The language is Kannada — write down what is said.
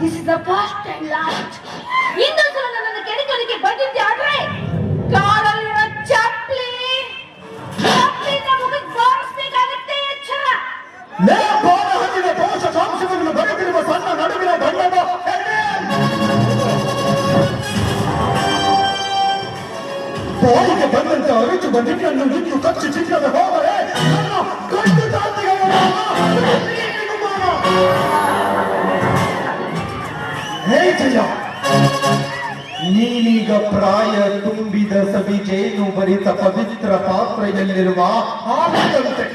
This is the first and last. ಇನ್ನೊಂದು ಸಲ ನನ್ನನ್ನು ಕೆಣಕಲಿಕ್ಕೆ ಬಂದಿದ್ದೆ ಆದ್ರೆ ಕಾಲಲ್ಲಿರೋ ಚಪ್ಪಲಿ ಮುಗಿದ್ ಬಾರಿಸ್ಬೇಕಾಗತ್ತೆ. ಎಚ್ಚರ. ಬಾಲ ಹಣ್ಣಿನ ಪೋಷಕಾಂಶಗಳನ್ನು ಬರೆದಿರುವ ಸಣ್ಣ ನಡುವಿನ ಬಣ್ಣದ ಬಾಯಿಗೆ ಬಂದಂತೆ ಅರಿಚುವ ನಿನ್ನನ್ನು ನಿಂತು ಕಚ್ಚಿ ಚಿಕ್ಕದ ಹೋದರೆ ನನ್ನ ಕಟ್ಟು ಹೇ ಜಯ, ನೀನೀಗ ಪ್ರಾಯ ತುಂಬಿದ ಸವಿಜೇನು ಭರಿತ ಪವಿತ್ರ ಪಾತ್ರೆಯಲ್ಲಿರುವ ಹಾಲಿನಂತೆ